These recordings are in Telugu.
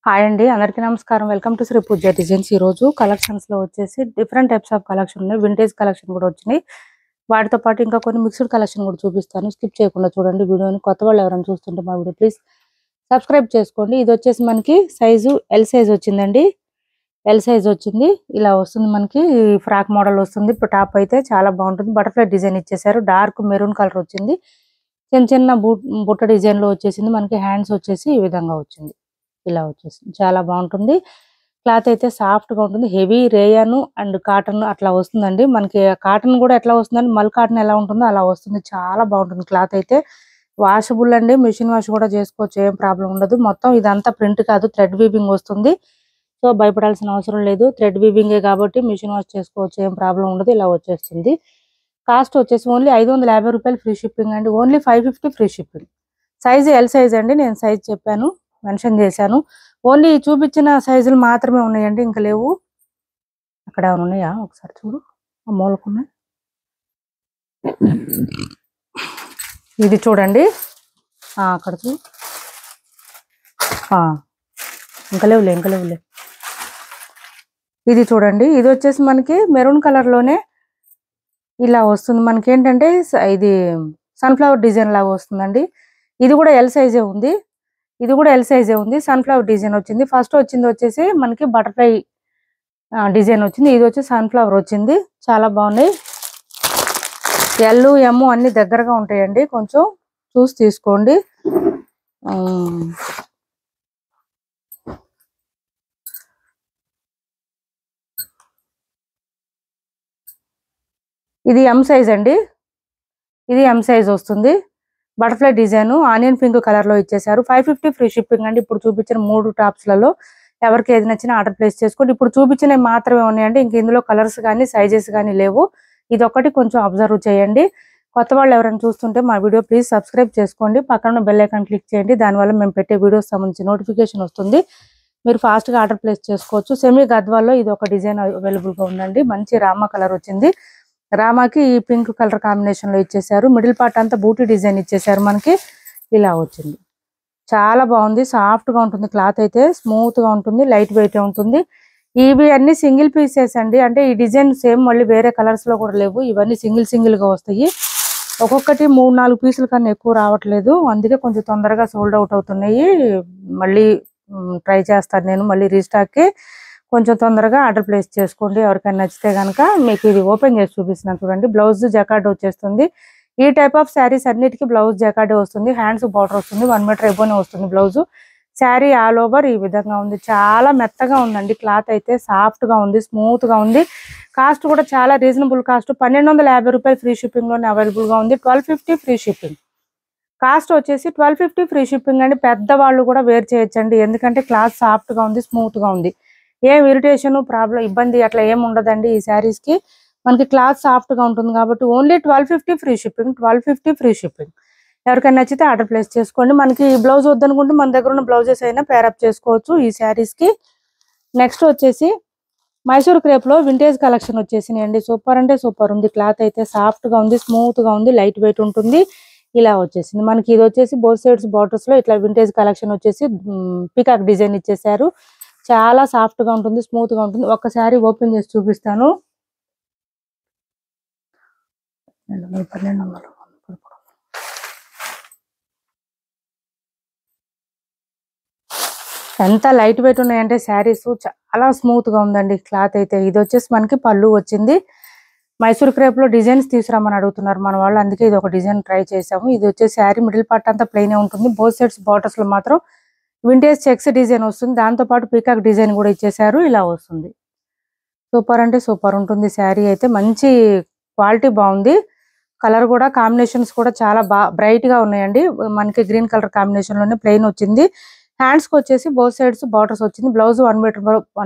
హాయ్ అండి, అందరికీ నమస్కారం. Welcome to Sri Pooja designs. ఈ రోజు కలెక్షన్స్ లో వచ్చేసి డిఫరెంట్ టైప్స్ ఆఫ్ కలెక్షన్ ఉన్నాయి. వింటేజ్ కలెక్షన్ కూడా వచ్చినాయి. వాటితో పాటు ఇంకా కొన్ని మిక్స్డ్ కలెక్షన్ కూడా చూపిస్తాను. స్కిప్ చేయకుండా చూడండి వీడియోని. కొత్త వాళ్ళు ఎవరైనా చూస్తుంటే మా వీడియో ప్లీజ్ సబ్స్క్రైబ్ చేసుకోండి. ఇది వచ్చేసి మనకి సైజు ఎల్ సైజ్ వచ్చిందండి. ఎల్ సైజ్ వచ్చింది. ఇలా వస్తుంది మనకి. ఫ్రాక్ మోడల్ వస్తుంది. ఇప్పుడు టాప్ అయితే చాలా బాగుంటుంది. బటర్ఫ్లై డిజైన్ ఇచ్చేసారు. డార్క్ మెరూన్ కలర్ వచ్చింది. చిన్న చిన్న బుట్ట డిజైన్ లో వచ్చేసింది. మనకి హ్యాండ్స్ వచ్చేసి ఈ విధంగా వచ్చింది. ఇలా వచ్చేసింది. చాలా బాగుంటుంది. క్లాత్ అయితే సాఫ్ట్ గా ఉంటుంది. హెవీ రేయన్ అండ్ కాటన్ అట్లా వస్తుందండి. మనకి కాటన్ కూడా ఎట్లా వస్తుందండి, మల్ కాటన్ ఎలా ఉంటుందో అలా వస్తుంది. చాలా బాగుంటుంది. క్లాత్ అయితే వాషబుల్ అండి. మిషన్ వాష్ కూడా చేసుకోవచ్చు, ఏం ప్రాబ్లం ఉండదు. మొత్తం ఇదంతా ప్రింట్ కాదు, థ్రెడ్ వీవింగ్ వస్తుంది. సో భయపడాల్సిన అవసరం లేదు. థ్రెడ్ వీవింగే కాబట్టి మిషన్ వాష్ చేసుకోవచ్చు, ఏం ప్రాబ్లం ఉండదు. ఇలా వచ్చేస్తుంది. కాస్ట్ వచ్చేసి ఓన్లీ 550 రూపాయలు ఫ్రీ షిప్పింగ్ అండి. Only 550 free shipping. Size L size అండి. నేను సైజ్ చెప్పాను, మెన్షన్ చేశాను. ఓన్లీ చూపించిన సైజులు మాత్రమే ఉన్నాయండి, ఇంకా లేవు. అక్కడ ఏమైనా ఉన్నాయా ఒకసారి చూడు. ఆ మూలకున్నాయి. ఇది చూడండి, అక్కడ చూ. ఇంకా లేవులే, ఇంకా లేవులే. ఇది చూడండి, ఇది వచ్చేసి మనకి మెరూన్ కలర్ లోనే ఇలా వస్తుంది. మనకి ఏంటంటే ఇది సన్ఫ్లవర్ డిజైన్ లాగా వస్తుందండి. ఇది కూడా ఎల్ సైజే ఉంది. ఇది కూడా ఎల్ సైజే ఉంది. సన్ఫ్లవర్ డిజైన్ వచ్చింది. ఫస్ట్ వచ్చింది వచ్చేసి మనకి బటర్ఫ్లై డిజైన్ వచ్చింది. ఇది వచ్చి సన్ఫ్లవర్ వచ్చింది. చాలా బాగున్నాయి. ఎల్ ఎమ్ అన్ని దగ్గరగా ఉంటాయండి. కొంచెం చూసి తీసుకోండి. ఇది ఎం సైజ్ అండి. ఇది ఎం సైజ్ వస్తుంది. Butterfly design onion pink colour లో ఇచ్చేసారు. 550 ఫ్రీ షిప్పింగ్ అండి. ఇప్పుడు చూపించిన 3 టాప్స్లలో ఎవరికి ఏది నచ్చినా ఆర్డర్ ప్లేస్ చేసుకోండి. ఇప్పుడు చూపించినవి మాత్రమే ఉన్నాయండి. ఇంక ఇందులో కలర్స్ కానీ సైజెస్ కానీ లేవు. ఇది ఒకటి కొంచెం అబ్జర్వ్ చేయండి. కొత్త వాళ్ళు ఎవరైనా చూస్తుంటే మా వీడియో ప్లీజ్ సబ్స్క్రైబ్ చేసుకోండి. పక్కన బెల్ ఐకాన్ క్లిక్ చేయండి. దానివల్ల మేము పెట్టే వీడియోస్ సంబంధించి నోటిఫికేషన్ వస్తుంది. మీరు ఫాస్ట్ గా ఆర్డర్ ప్లేస్ చేసుకోవచ్చు. సెమీ గద్వాల్లో ఇది ఒక డిజైన్ అవైలబుల్ గా ఉందండి. మంచి రామా కలర్ వచ్చింది. రామాకి ఈ పింక్ కలర్ కాంబినేషన్ లో ఇచ్చేసారు. మిడిల్ పార్ట్ అంతా బూటీ డిజైన్ ఇచ్చేసారు. మనకి ఇలా వచ్చింది. చాలా బాగుంది. సాఫ్ట్ గా ఉంటుంది. క్లాత్ అయితే స్మూత్ గా ఉంటుంది. లైట్ వెయిట్ ఉంటుంది. ఇవి అన్ని సింగిల్ పీసెస్ అండి. అంటే ఈ డిజైన్ సేమ్ మళ్ళీ వేరే కలర్స్ లో కూడా లేవు. ఇవన్నీ సింగిల్ గా వస్తాయి. ఒక్కొక్కటి 3-4 పీసుల కన్నా ఎక్కువ రావట్లేదు. అందుకే కొంచెం తొందరగా సోల్డ్ అవుట్ అవుతున్నాయి. మళ్ళీ ట్రై చేస్తాను నేను మళ్ళీ రీస్టాక్ కి. కొంచెం తొందరగా ఆర్డర్ ప్లేస్ చేసుకోండి. ఎవరికైనా నచ్చితే కనుక. మీకు ఇది ఓపెన్ చేసి చూపిస్తున్నాను చూడండి. బ్లౌజ్ జకార్డ్ వచ్చేస్తుంది. ఈ టైప్ ఆఫ్ శారీస్ అన్నిటికీ బ్లౌజ్ జకార్డ్ వస్తుంది. హ్యాండ్స్ బార్డర్ వస్తుంది. 1 మీటర్ ఎబోనే వస్తుంది బ్లౌజ్. శారీ ఆల్ ఓవర్ ఈ విధంగా ఉంది. చాలా మెత్తగా ఉందండి. క్లాత్ అయితే సాఫ్ట్ గా ఉంది, స్మూత్ గా ఉంది. కాస్ట్ కూడా చాలా రీజనబుల్ కాస్ట్. 1250 రూపాయలు ఫ్రీ షిప్పింగ్ లోనే అవైలబుల్ గా ఉంది. 1250 ఫ్రీ షిప్పింగ్. కాస్ట్ వచ్చేసి 1250 ఫ్రీ షిప్పింగ్ అండి. పెద్దవాళ్ళు కూడా వేర్ చేయొచ్చండి. ఎందుకంటే క్లాత్ సాఫ్ట్ గా ఉంది, స్మూత్ గా ఉంది. ఏం ఇరిటేషన్ ప్రాబ్లం ఇబ్బంది అట్లా ఏం ఉండదండి. ఈ శారీస్ కి మనకి క్లాత్ సాఫ్ట్ గా ఉంటుంది కాబట్టి only 1250 free shipping. 1250 free shipping. ఎవరికైనా నచ్చితే ఆర్డర్ ప్లేస్ చేసుకోండి. మనకి బ్లౌజ్ వద్దనుకుంటే మన దగ్గర ఉన్న బ్లౌజెస్ అయినా పేరప్ చేసుకోవచ్చు ఈ శారీస్ కి. నెక్స్ట్ వచ్చేసి మైసూర్ క్రేప్ లో వింటేజ్ కలెక్షన్ వచ్చేసినాయండి. సూపర్ అంటే సూపర్ ఉంది. క్లాత్ అయితే సాఫ్ట్ గా ఉంది, స్మూత్ గా ఉంది, లైట్ వెయిట్ ఉంటుంది. ఇలా వచ్చేసింది మనకి. ఇది వచ్చేసి బోత్ సైడ్స్ బార్డర్స్ లో ఇట్లా వింటేజ్ కలెక్షన్ వచ్చేసి పీకాక్ డిజైన్ ఇచ్చేసారు. చాలా సాఫ్ట్ గా ఉంటుంది, స్మూత్ గా ఉంటుంది. ఒక్కసారి ఓపెన్ చేసి చూపిస్తాను. ఎంత లైట్ వెయిట్ ఉన్నాయంటే శారీస్. చాలా స్మూత్ గా ఉందండి క్లాత్ అయితే. ఇది వచ్చేసి మనకి పళ్ళు వచ్చింది. మైసూర్ క్రేప్ లో డిజైన్స్ తీసుకురామని అడుగుతున్నారు మన వాళ్ళు, అందుకే ఇది ఒక డిజైన్ ట్రై చేసాము. ఇది వచ్చేసి శారీ మిడిల్ పార్ట్ అంతా ప్లెయిన్ ఉంటుంది. బోత్ సైడ్స్ బార్డర్స్ లో మాత్రం వింటేజ్ చెక్స్ డిజైన్ వస్తుంది. దాంతో పాటు పీకాక్ డిజైన్ కూడా ఇచ్చేసారు. ఇలా వస్తుంది. సూపర్ అంటే సూపర్ ఉంటుంది శారీ అయితే. మంచి క్వాలిటీ బాగుంది. కలర్ కూడా కాంబినేషన్స్ కూడా చాలా బ్రైట్ గా ఉన్నాయండి. మనకి గ్రీన్ కలర్ కాంబినేషన్ లోనే ప్లెయిన్ వచ్చింది. హ్యాండ్స్ కి వచ్చేసి బోత్ సైడ్స్ బార్డర్స్ వచ్చింది. బ్లౌజ్ 1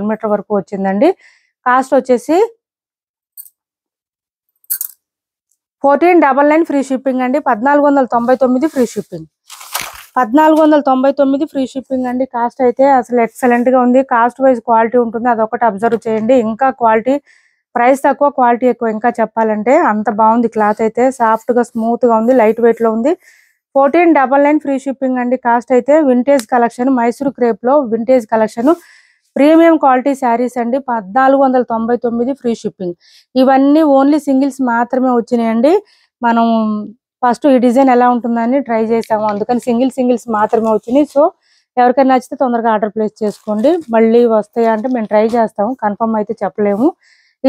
మీటర్ వరకు వచ్చిందండి. కాస్ట్ వచ్చేసి 1499 ఫ్రీ షిప్పింగ్ అండి. 1499 ఫ్రీ షిప్పింగ్. 1499 ఫ్రీ షిప్పింగ్ అండి. కాస్ట్ అయితే అసలు ఎక్సలెంట్ గా ఉంది. కాస్ట్ వైజ్ క్వాలిటీ ఉంటుంది, అదొకటి అబ్జర్వ్ చేయండి. ఇంకా క్వాలిటీ, ప్రైస్ తక్కువ క్వాలిటీ ఎక్కువ. ఇంకా చెప్పాలంటే అంత బాగుంది. క్లాత్ అయితే సాఫ్ట్ గా స్మూత్ గా ఉంది, లైట్ వెయిట్ లో ఉంది. 1499 ఫ్రీ షిప్పింగ్ అండి. కాస్ట్ అయితే వింటేజ్ కలెక్షన్, మైసూర్ క్రేప్ లో vintage collection, premium quality saris అండి. 1499 ఫ్రీ షిప్పింగ్. ఇవన్నీ ఓన్లీ సింగిల్స్ మాత్రమే వచ్చినాయండి. మనం ఫస్ట్ ఈ డిజైన్ ఎలా ఉంటుందని ట్రై చేసాము, అందుకని సింగిల్స్ మాత్రమే వచ్చినాయి. సో ఎవరికైనా నచ్చితే తొందరగా ఆర్డర్ ప్లేస్ చేసుకోండి. మళ్ళీ వస్తాయా అంటే మేము ట్రై చేస్తాము, కన్ఫర్మ్ అయితే చెప్పలేము.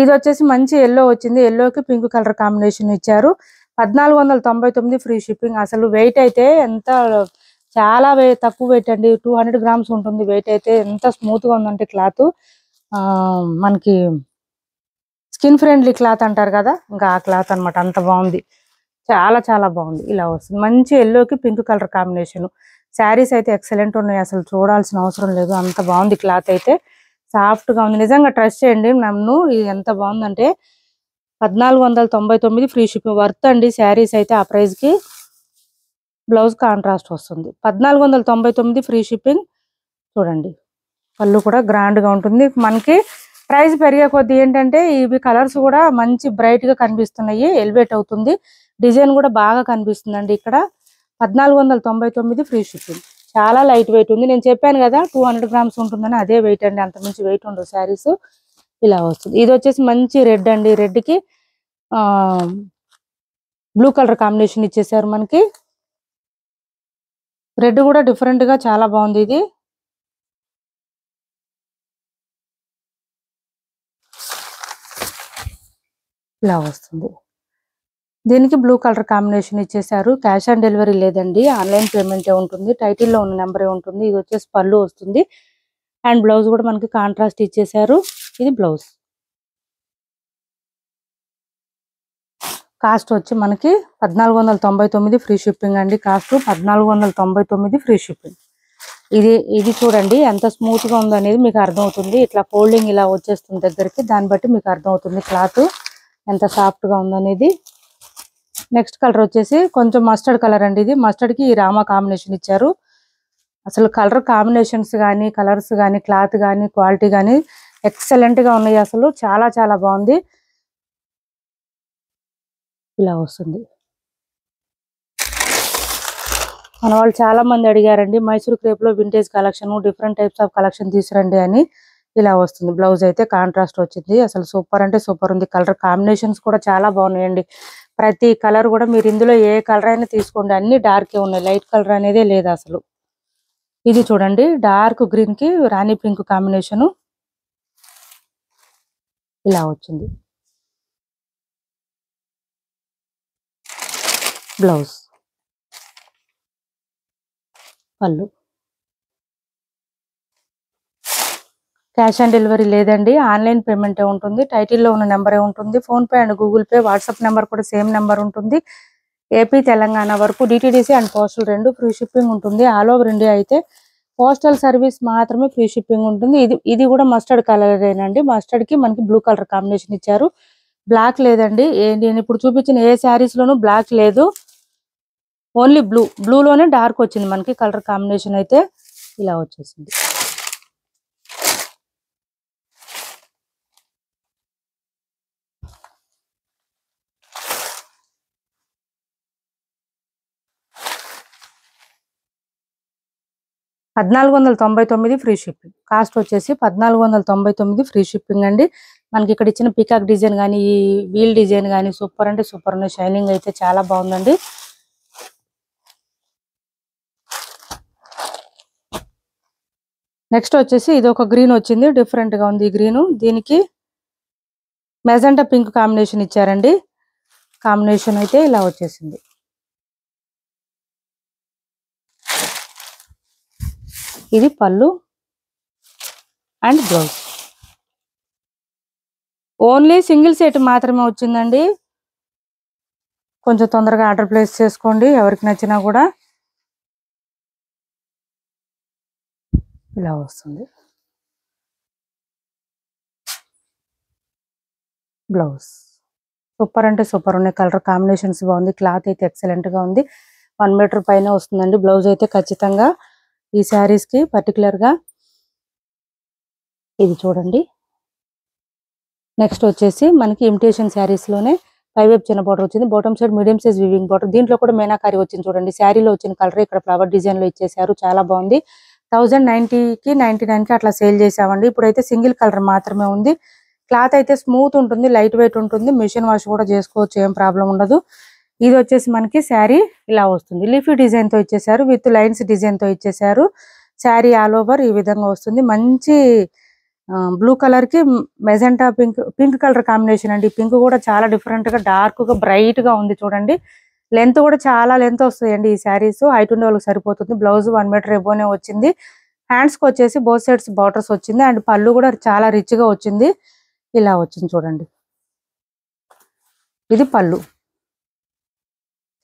ఇది వచ్చేసి మంచి ఎల్లో వచ్చింది, ఎల్లోకి పింక్ కలర్ కాంబినేషన్ ఇచ్చారు. 1499 ఫ్రీ షిప్పింగ్. అసలు వెయిట్ అయితే ఎంత చాలా తక్కువ వెయిట్ అండి, 200 గ్రామ్స్ ఉంటుంది వెయిట్ అయితే. ఎంత స్మూత్ గా ఉందంటే క్లాత్, మనకి స్కిన్ ఫ్రెండ్లీ క్లాత్ అంటారు కదా, ఇంకా ఆ క్లాత్ అన్నమాట. అంత బాగుంది, చాలా చాలా బాగుంది. ఇలా వస్తుంది మంచి ఎల్లోకి పింక్ కలర్ కాంబినేషన్. శారీస్ అయితే ఎక్సలెంట్ ఉన్నాయి, అసలు చూడాల్సిన అవసరం లేదు, అంత బాగుంది. క్లాత్ అయితే సాఫ్ట్ గా ఉంది, నిజంగా ట్రస్ట్ చేయండి నన్ను. ఇది ఎంత బాగుందంటే 1499 ఫ్రీ షిప్పింగ్ వర్త్ అండి. శారీస్ అయితే ఆ ప్రైస్ కి. బ్లౌజ్ కాంట్రాస్ట్ వస్తుంది. 1499 ఫ్రీ షిప్పింగ్. చూడండి పళ్ళు కూడా గ్రాండ్ గా ఉంటుంది. మనకి ప్రైస్ పెరిగే కొద్ది ఏంటంటే ఇవి కలర్స్ కూడా మంచి బ్రైట్ గా కనిపిస్తున్నాయి, ఎలివేట్ అవుతుంది. డిజైన్ కూడా బాగా కనిపిస్తుందండి ఇక్కడ. 1499 ఫ్రీ షిప్పింగ్. చాలా లైట్ వెయిట్ ఉంది, నేను చెప్పాను కదా 200 గ్రామ్స్ ఉంటుందని, అదే వెయిట్ అండి, అంత మించి వెయిట్ ఉండదు శారీస్. ఇలా వస్తుంది. ఇది వచ్చేసి మంచి రెడ్ అండి, రెడ్ కి బ్లూ కలర్ కాంబినేషన్ ఇచ్చేసారు మనకి. రెడ్ కూడా డిఫరెంట్ గా చాలా బాగుంది. ఇది ఇలా వస్తుంది. దీనికి బ్లూ కలర్ కాంబినేషన్ ఇచ్చేసారు. క్యాష్ ఆన్ డెలివరీ లేదండి, ఆన్లైన్ పేమెంటే ఉంటుంది. టైటిల్లో ఉన్న నెంబరే ఉంటుంది. ఇది వచ్చేసి పళ్ళు వస్తుంది, అండ్ బ్లౌజ్ కూడా మనకి కాంట్రాస్ట్ ఇచ్చేసారు. ఇది బ్లౌజ్. కాస్ట్ వచ్చి మనకి 1499 ఫ్రీ షిప్పింగ్ అండి. Cost 1499 free shipping. ఇది చూడండి ఎంత స్మూత్ గా ఉందో అనేది మీకు అర్థమవుతుంది. ఇట్లా ఫోల్డింగ్ ఇలా వచ్చేస్తుంది దగ్గరికి, దాన్ని బట్టి మీకు అర్థమవుతుంది క్లాత్ ఎంత సాఫ్ట్ గా ఉందనేది. నెక్స్ట్ కలర్ వచ్చేసి కొంచెం మస్టర్డ్ కలర్ అండి. ఇది మస్టర్డ్ కి ఈ రామా కాంబినేషన్ ఇచ్చారు. అసలు కలర్ కాంబినేషన్స్ కానీ, కలర్స్ కానీ, క్లాత్ కానీ, క్వాలిటీ కానీ ఎక్సలెంట్ గా ఉన్నాయి. అసలు చాలా చాలా బాగుంది. ఇలా వస్తుంది. మన వాళ్ళు చాలా మంది అడిగారండి మైసూర్ క్రేప్ లో vintage collection, different types of collection తీసుకురండి అని. ఇలా వస్తుంది. బ్లౌజ్ అయితే కాంట్రాస్ట్ వచ్చింది. అసలు సూపర్ అంటే సూపర్ ఉంది. కలర్ కాంబినేషన్స్ కూడా చాలా బాగున్నాయండి. ప్రతి కలర్ కూడా మీరు ఇందులో ఏ కలర్ అయినా తీసుకోండి, అన్ని డార్కే ఉన్నాయి, లైట్ కలర్ అనేదే లేదు అసలు. ఇది చూడండి డార్క్ గ్రీన్ కి రాణి పింక్ కాంబినేషన్. ఇలా వచ్చింది బ్లౌజ్. పళ్ళు. క్యాష్ ఆన్ డెలివరీ లేదండి, ఆన్లైన్ పేమెంటే ఉంటుంది. టైటిల్లో ఉన్న నెంబరే ఉంటుంది. Phone pay and Google pay, WhatsApp number కూడా సేమ్ నెంబర్ ఉంటుంది. ఏపీ తెలంగాణ వరకు డిటిడిసి అండ్ పోస్టల్ రెండు ఫ్రీ షిప్పింగ్ ఉంటుంది. ఆల్ ఓవర్ ఇండియా అయితే పోస్టల్ సర్వీస్ మాత్రమే ఫ్రీ షిప్పింగ్ ఉంటుంది. ఇది కూడా మస్టర్డ్ కలర్ ఏనండి. మస్టర్డ్ కి మనకి బ్లూ కలర్ కాంబినేషన్ ఇచ్చారు. బ్లాక్ లేదండి, నేను ఇప్పుడు చూపించిన ఏ శారీస్ లోనూ బ్లాక్ లేదు, ఓన్లీ బ్లూలోనే డార్క్ వచ్చింది మనకి కలర్ కాంబినేషన్ అయితే. ఇలా వచ్చేసింది. $1499 ఫ్రీ షిప్పింగ్. కాస్ట్ వచ్చేసి 1499 ఫ్రీ షిప్పింగ్ అండి. మనకి ఇక్కడ ఇచ్చిన పికాక్ డిజైన్ కానీ, ఈ వీల్ డిజైన్ కానీ సూపర్ అంటే సూపర్ ఉన్నాయి. షైనింగ్ అయితే చాలా బాగుందండి. నెక్స్ట్ వచ్చేసి ఇది ఒక గ్రీన్ వచ్చింది, డిఫరెంట్ గా ఉంది ఈ గ్రీన్. దీనికి మెజెంటా పింక్ కాంబినేషన్ ఇచ్చారండి. కాంబినేషన్ అయితే ఇలా వచ్చేసింది. ఇది పళ్ళు and blouse. Only single set మాత్రమే వచ్చిందండి. కొంచెం తొందరగా ఆర్డర్ ప్లేస్ చేసుకోండి ఎవరికి నచ్చినా కూడా. ఇలా వస్తుంది బ్లౌజ్. సూపర్ అంటే సూపర్ ఉన్నాయి. కలర్ కాంబినేషన్స్ బాగుంది. క్లాత్ అయితే ఎక్సలెంట్ గా ఉంది. 1 మీటర్ పైన వస్తుందండి బ్లౌజ్ అయితే ఖచ్చితంగా ఈ శారీస్ కి పర్టికులర్ గా. ఇది చూడండి. నెక్స్ట్ వచ్చేసి మనకి ఇమిటేషన్ శారీస్ లోనే పై వైపు చిన్న బార్డర్ వచ్చింది, bottom side medium size weaving border. దీంట్లో కూడా మీనాకారి వచ్చింది చూడండి. శారీలో వచ్చిన కలర్ ఇక్కడ ఫ్లవర్ డిజైన్ లో ఇచ్చేసారు, చాలా బాగుంది. 1090కి 99కి అట్లా సేల్ చేసామండి. ఇప్పుడైతే సింగిల్ కలర్ మాత్రమే ఉంది. క్లాత్ అయితే స్మూత్ ఉంటుంది, లైట్ వెయిట్ ఉంటుంది, మిషన్ వాష్ కూడా చేసుకోవచ్చు, ఏం ప్రాబ్లం ఉండదు. ఇది వచ్చేసి మనకి శారీ ఇలా వస్తుంది. లీఫీ డిజైన్ తో ఇచ్చేసారు, విత్ లైన్స్ డిజైన్ తో ఇచ్చేసారు. శారీ ఆల్ ఓవర్ ఈ విధంగా వస్తుంది. మంచి బ్లూ కలర్ కి మెజెంటా పింక్ కలర్ కాంబినేషన్ అండి. పింక్ కూడా చాలా డిఫరెంట్ గా డార్క్ గా బ్రైట్ గా ఉంది చూడండి. లెంత్ కూడా చాలా లెంత్ వస్తాయండి ఈ శారీస్. హైట్ ఉండే వాళ్ళకి సరిపోతుంది. బ్లౌజ్ 1 మీటర్ ఎబోనే వచ్చింది. హ్యాండ్స్ కి వచ్చేసి బోత్ సైడ్స్ బార్డర్స్ వచ్చింది. అండ్ పళ్ళు కూడా చాలా రిచ్ గా వచ్చింది. ఇలా వచ్చింది చూడండి. ఇది పళ్ళు.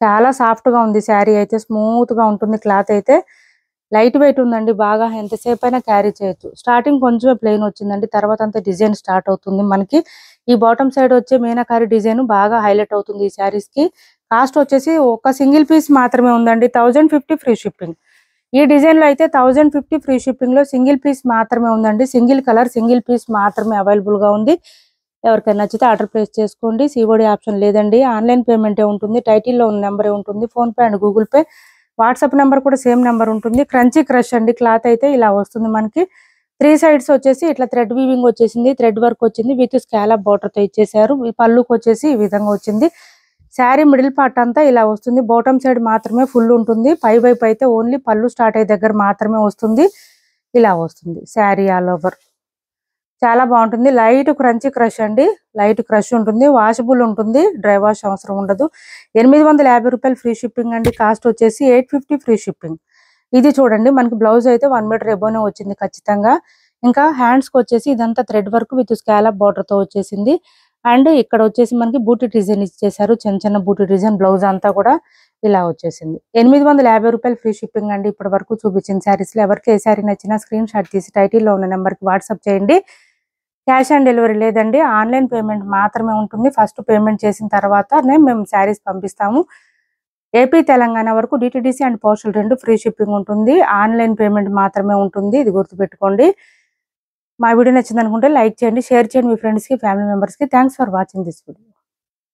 చాలా సాఫ్ట్ గా ఉంది శారీ అయితే, స్మూత్ గా ఉంటుంది. క్లాత్ అయితే లైట్ వెయిట్ ఉందండి, బాగా ఎంతసేపు అయినా క్యారీ చేయొచ్చు. స్టార్టింగ్ కొంచెం ప్లెయిన్ వచ్చిందండి, తర్వాత అంతా డిజైన్ స్టార్ట్ అవుతుంది మనకి. ఈ బాటమ్ సైడ్ వచ్చే మీనాకారి డిజైన్ బాగా హైలైట్ అవుతుంది ఈ శారీస్ కి. కాస్ట్ వచ్చేసి ఒక సింగిల్ పీస్ మాత్రమే ఉందండి, 1050 ఫ్రీ షిప్పింగ్. ఈ డిజైన్ లో అయితే 1050 ఫ్రీ షిప్పింగ్ లో సింగిల్ పీస్ మాత్రమే ఉందండి. సింగిల్ కలర్ సింగిల్ పీస్ మాత్రమే అవైలబుల్ గా ఉంది. ఎవరికైనా నచ్చితే ఆర్డర్ ప్లేస్ చేసుకోండి. సిఓడి ఆప్షన్ లేదండి, ఆన్లైన్ పేమెంటే ఉంటుంది. టైటిల్లో ఉన్న నెంబరే ఉంటుంది, phone pay and Google pay. WhatsApp number కూడా సేమ్ నెంబర్ ఉంటుంది. క్రంచీ క్రష్ అండి. క్లాత్ అయితే ఇలా వస్తుంది మనకి. 3 సైడ్స్ వచ్చేసి ఇట్లా థ్రెడ్ వీవింగ్ వచ్చేసింది, థ్రెడ్ వర్క్ వచ్చింది, విత్ స్కాలప్ బార్డర్ తో ఇచ్చేసారు. ఈ పళ్ళుకి వచ్చేసి ఈ విధంగా వచ్చింది. శారీ మిడిల్ పార్ట్ అంతా ఇలా వస్తుంది. బాటమ్ సైడ్ మాత్రమే ఫుల్ ఉంటుంది. పై వైపు అయితే ఓన్లీ పళ్ళు స్టార్ట్ అయ్యే దగ్గర మాత్రమే వస్తుంది. ఇలా వస్తుంది శారీ ఆల్ ఓవర్. చాలా బాగుంటుంది. లైట్ క్రంచీ క్రష్ అండి, లైట్ క్రష్ ఉంటుంది, వాషబుల్ ఉంటుంది, డ్రై వాష్ అవసరం ఉండదు. 850 రూపాయలు ఫ్రీ షిప్పింగ్ అండి. కాస్ట్ వచ్చేసి 850 ఫ్రీ షిప్పింగ్. ఇది చూడండి మనకి బ్లౌజ్ అయితే 1 మీటర్ ఎబోనే వచ్చింది ఖచ్చితంగా. ఇంకా హ్యాండ్స్ కి వచ్చేసి ఇదంతా thread work with scallop border తో వచ్చేసింది. అండ్ ఇక్కడ వచ్చేసి మనకి బూటీ డిజైన్ ఇచ్చేసారు, చిన్న చిన్న బూటీ డిజైన్. బ్లౌజ్ అంతా కూడా ఇలా వచ్చేసింది. 850 రూపాయలు ఫ్రీ షిప్పింగ్ అండి. ఇప్పటి వరకు చూపించిన శారీస్ లో ఎవరికి ఏ శారీ నచ్చినా స్క్రీన్ షాట్ తీసి టైటిల్లో ఉన్న నెంబర్ కి వాట్సాప్ చేయండి. క్యాష్ ఆన్ డెలివరీ లేదండి, ఆన్లైన్ పేమెంట్ మాత్రమే ఉంటుంది. ఫస్ట్ పేమెంట్ చేసిన తర్వాతనే మేము శారీస్ పంపిస్తాము. ఏపీ తెలంగాణ వరకు DTDC and postal 2 free shipping ఉంటుంది. ఆన్లైన్ పేమెంట్ మాత్రమే ఉంటుంది, ఇది గుర్తుపెట్టుకోండి. మా వీడియో నచ్చింది అనుకుంటే లైక్ చేయండి, షేర్ చేయండి మీ ఫ్రెండ్స్ కి, ఫ్యామిలీ మెంబర్స్ కి. Thanks for watching this video.